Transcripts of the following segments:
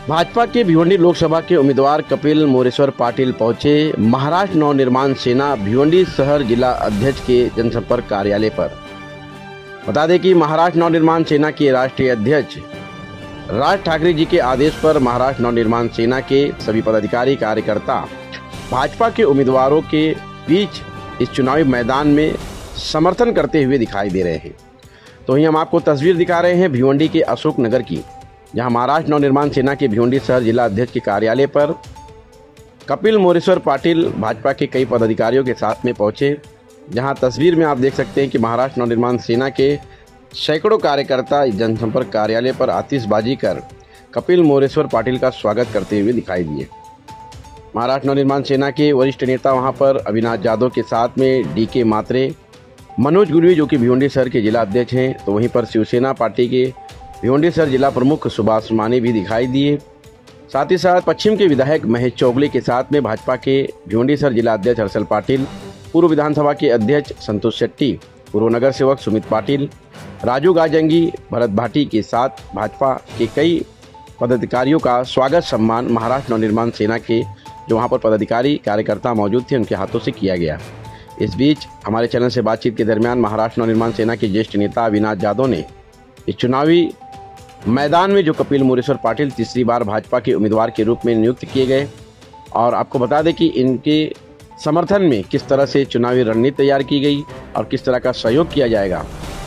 भाजपा के भिवंडी लोकसभा के उम्मीदवार कपिल मोरेश्वर पाटिल पहुंचे महाराष्ट्र नवनिर्माण सेना भिवंडी शहर जिला अध्यक्ष के जनसंपर्क कार्यालय पर। बता दें कि महाराष्ट्र नवनिर्माण सेना के राष्ट्रीय अध्यक्ष राज ठाकरे जी के आदेश पर महाराष्ट्र नवनिर्माण सेना के सभी पदाधिकारी कार्यकर्ता भाजपा के उम्मीदवारों के बीच इस चुनावी मैदान में समर्थन करते हुए दिखाई दे रहे हैं। तो वहीं हम आपको तस्वीर दिखा रहे हैं भिवंडी के अशोक नगर की, जहां महाराष्ट्र नवनिर्माण सेना के भिवंडी शहर जिला अध्यक्ष के कार्यालय पर कपिल मोरेश्वर पाटिल भाजपा के कई पदाधिकारियों के साथ में पहुंचे। जहां तस्वीर में आप देख सकते हैं कि महाराष्ट्र नवनिर्माण सेना के सैकड़ों कार्यकर्ता जनसंपर्क कार्यालय पर आतिशबाजी कर कपिल मोरेश्वर पाटिल का स्वागत करते हुए दिखाई दिए। महाराष्ट्र नवनिर्माण सेना के वरिष्ठ नेता वहां पर अविनाश जाधव के साथ में डीके मात्रे, मनोज गुरवी जो कि भिवंडी शहर के जिला अध्यक्ष हैं, तो वहीं पर शिवसेना पार्टी के भिवंडी शहर जिला प्रमुख सुभाष माने भी दिखाई दिए। साथ ही साथ पश्चिम के विधायक महेश चौगले के साथ में भाजपा के भिवंडी शहर जिला अध्यक्ष हर्षल पाटिल, पूर्व विधानसभा के अध्यक्ष संतोष शेट्टी, पूर्व नगर सेवक सुमित पाटिल, राजू गाजंगी, भरत भाटी के साथ भाजपा के कई पदाधिकारियों का स्वागत सम्मान महाराष्ट्र नवनिर्माण सेना के जो वहां पर पदाधिकारी कार्यकर्ता मौजूद थे उनके हाथों से किया गया। इस बीच हमारे चैनल से बातचीत के दरमियान महाराष्ट्र नवनिर्माण सेना के ज्येष्ठ नेता अविनाश जाधव ने इस चुनावी मैदान में जो कपिल मोरेश्वर पाटिल तीसरी बार भाजपा के उम्मीदवार के रूप में नियुक्त किए गए, और आपको बता दें कि इनके समर्थन में किस तरह से चुनावी रणनीति तैयार की गई और किस तरह का सहयोग किया जाएगा,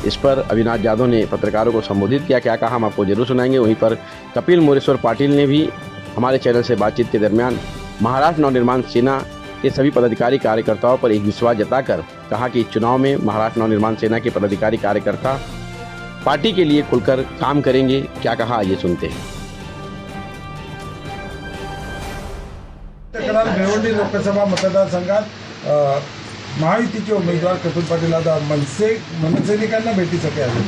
इस पर अविनाश जाधव ने पत्रकारों को संबोधित किया। क्या कहा हम आपको जरूर सुनाएंगे। वहीं पर कपिल मोरेश्वर पाटिल ने भी हमारे चैनल से बातचीत के दरमियान महाराष्ट्र नवनिर्माण सेना के सभी पदाधिकारी कार्यकर्ताओं पर एक विश्वास जताकर कहा कि इस चुनाव में महाराष्ट्र नवनिर्माण सेना के पदाधिकारी कार्यकर्ता पार्टी के लिए खुलकर काम करेंगे। क्या कहा ये सुनते हैं। भिवंडी लोकसभा मतदारसंघात महायुतीचे उमेदवार कपिल पाटील आता मनसैनिकांना भेटीसाठी आले।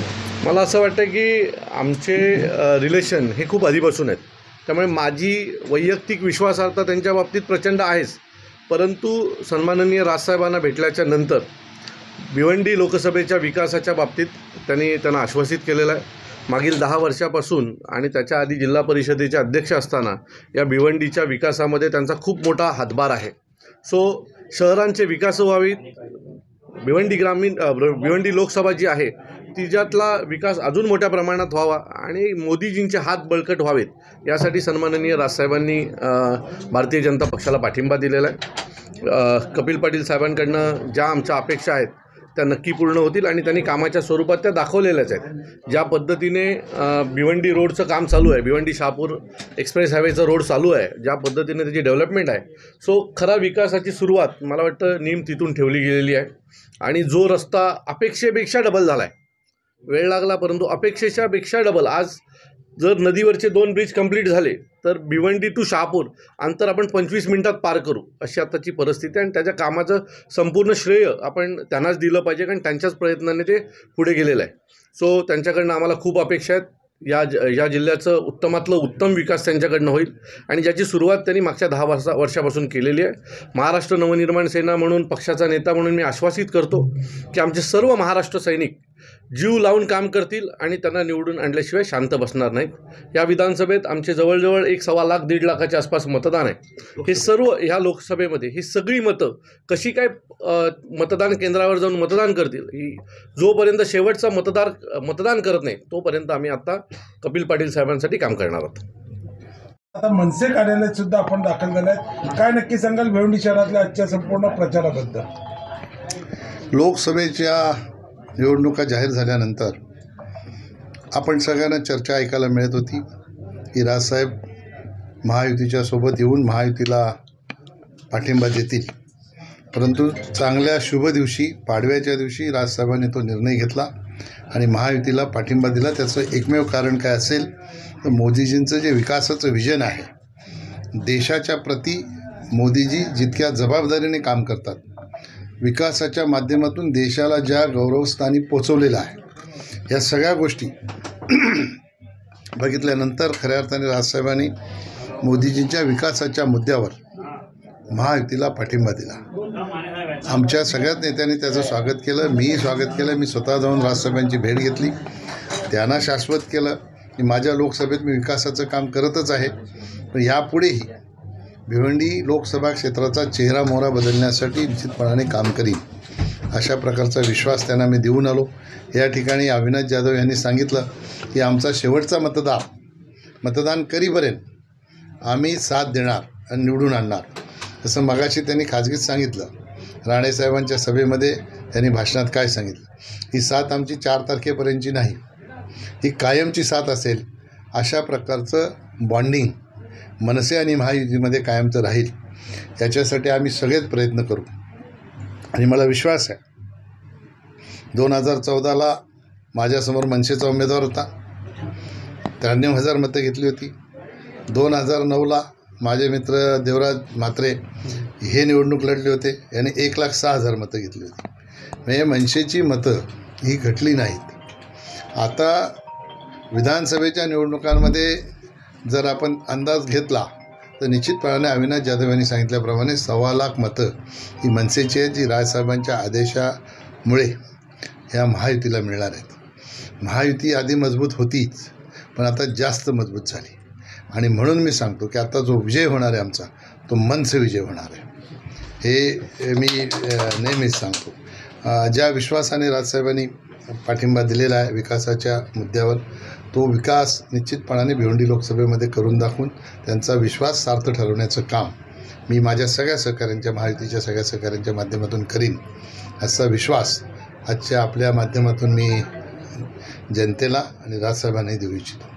मला असं वाटतं की आमचे रिलेशन हे खूप आधीपासून आहेत, त्यामुळे माझी वैयक्तिक विश्वासार्हता त्यांच्या बाबतीत प्रचंड आहेच। परंतु सन्माननीय राजसाहेबांना भेटल्याच्या नंतर भिवंडी लोकसभेच्या विकासाच्या बाबतीत त्यांना आश्वासित केलेलं आहे। मागील 10 वर्षापासून आणि त्याच्या आधी जिल्हा परिषदेचे अध्यक्ष असताना या भिवंडीच्या विकासामध्ये त्यांचा खूप मोठा हातभार आहे। शहरांचे विकास व्हावेत, भिवंडी लोकसभा जी आहे तिच्यातला विकास अजून मोठ्या प्रमाणात व्हावा आणि मोदीजींचे हात बळकट व्हावेत यासाठी सन्माननीय राजसाहेबांनी भारतीय जनता पक्षाला पाठिंबा दिलेला आहे। कपिल पाटील साहेबांकडनं ज्या आमच्या अपेक्षा आहेत त्या नक्की पूर्ण होतील आणि त्यांनी कामाच्या स्वरूपात त्या दाखवलेल्याच आहेत। ज्या पद्धतीने भिवंडी रोडचं काम चालू आहे, भिवंडी शहापूर एक्सप्रेस हायवेचं रोड चालू आहे, ज्या पद्धतीने त्याची डेव्हलपमेंट आहे, खरा विकासाची सुरुवात मला वाटतं नीम तिथून ठेवली गेलेली आहे। आणि जो रस्ता अपेक्षेपेक्षा डबल झाला आहे, वेळ लागला परंतु अपेक्षेपेक्षा डबल, आज जर नदीवरचे 2 ब्रिज कंप्लीट झाले तर भिवंडी टू शहापूर अंतर आपण 25 मिनिटात पार करू अशी आताची परिस्थिती आहे। आणि त्याच्या कामाचं संपूर्ण श्रेय आपण त्यांनाच दिलं पाहिजे, कारण त्यांच्याच प्रयत्नाने ते पुढे गेलेलं आहे। त्यांच्याकडनं आम्हाला खूप अपेक्षा आहेत। या जिल्ह्याचं उत्तमातलं उत्तम विकास त्यांच्याकडनं होईल आणि ज्याची सुरुवात त्यांनी मागच्या 10 वर्षापासून केलेली आहे। महाराष्ट्र नवनिर्माण सेना म्हणून, पक्षाचा नेता म्हणून मी आश्वासित करतो की आमचे सर्व महाराष्ट्र सैनिक जीव लावून काम करतील आणि त्यांना निवडून आणल्याशिवाय शांत बसणार नाहीत। या विधानसभेत आमचे जवळजवळ 1.25 लाख 1.5 लाखाच्या आसपास मतदान आहे। हे सर्व ह्या लोकसभेमध्ये ही सगळी मतं कशी काय मतदान केंद्रावर जाऊन मतदान करतील, जोपर्यंत शेवटचा मतदान करत नाही तोपर्यंत आम्ही आता कपिल पाटील साहेबांसाठी काम करणार आहोत। आता मनसे कार्यालयात सुद्धा आपण दाखल झालाय, काय नक्की सांगाल भिवंडी शहरातल्या आजच्या संपूर्ण प्रचाराबद्दल? लोकसभेच्या निवडणुका जाहीर झाल्यानंतर आपण सगळ्यांना चर्चा ऐकायला मिळत होती की राजसाहेब महायुतीच्या सोबत येऊन महायुतीला पाठिंबा देतील। परंतु चांगल्या शुभ दिवशी, पाडव्याच्या दिवशी राजसाहेबांनी तो निर्णय घेतला आणि महायुतीला पाठिंबा दिला। त्याचं एकमेव कारण काय असेल तर मोदीजींचं जे विकासाचं विजन आहे, देशाच्या प्रती मोदीजी जितक्या जबाबदारीने काम करतात, विकासाच्या माध्यमातून देशाला ज्या गौरवस्थानी पोचवलेलं आहे, या सगळ्या गोष्टी बघितल्यानंतर खऱ्या अर्थाने राजसाहेबांनी मोदीजींच्या विकासाच्या मुद्द्यावर महायुतीला पाठिंबा दिला। आमच्या सगळ्याच नेत्यांनी त्याचं स्वागत केलं, मीही स्वागत केलं। मी स्वतः जाऊन राजसाहेबांची भेट घेतली, त्यांना शाश्वत केलं की माझ्या लोकसभेत मी विकासाचं काम करतच आहे, पण यापुढेही भिवंडी लोकसभा क्षेत्राचा चेहरा मोहरा बदलण्यासाठी निश्चितपणाने काम करीन अशा प्रकारचा विश्वास त्यांना मी देऊन आलो. या ठिकाणी अविनाश जाधव यांनी सांगितलं की आमचा शेवटचा मतदान करीपर्यंत आम्ही साथ देणार आणि निवडून आणणार. तसं मगाशी त्यांनी खाजगीत सांगितलं. राणेसाहेबांच्या सभेमध्ये त्यांनी भाषणात काय सांगितलं, ही साथ आमची 4 तारखेपर्यंतची नाही, ही कायमची साथ असेल. अशा प्रकारचं बॉन्डिंग मनसे आणि महायुतीमध्ये कायमचं राहील, याच्यासाठी आम्ही सगळेच प्रयत्न करू. आणि मला विश्वास आहे 2014ला माझ्यासमोर मनसेचा उमेदवार होता, 93,000 मतं घेतली होती. 2009ला माझे मित्र देवराज म्हात्रे हे निवडणूक लढले होते, याने 1,06,000 मतं घेतली होती. म्हणजे मनसेची मतं ही घटली नाहीत. आता विधानसभेच्या निवडणुकांमध्ये जर आपण अंदाज घेतला तर निश्चितपणाने अविनाश जाधव यांनी सांगितल्याप्रमाणे 1,15,00,000 मतं ही मनसेची आहेत, जी राजसाहेबांच्या आदेशामुळे ह्या महायुतीला मिळणार आहेत. महायुती आधी मजबूत होतीच, पण आता जास्त मजबूत झाली. आणि म्हणून मी सांगतो की आता जो विजय होणार आहे आमचा, तो मनसे विजय होणार आहे. हे मी नेहमीच सांगतो. ज्या विश्वासाने राजसाहेबांनी पाठिंबा दिलेला आहे विकासाच्या मुद्द्यावर, तो विकास निश्चितपणाने भिवंडी लोकसभेमध्ये करून दाखवून त्यांचा विश्वास सार्थ ठरवण्याचं काम मी माझ्या सगळ्या सहकाऱ्यांच्या, महायुतीच्या सगळ्या सहकाऱ्यांच्या माध्यमातून करीन असा विश्वास आजच्या आपल्या माध्यमातून मी जनतेला आणि राजसाहेबांनाही देऊ इच्छितो.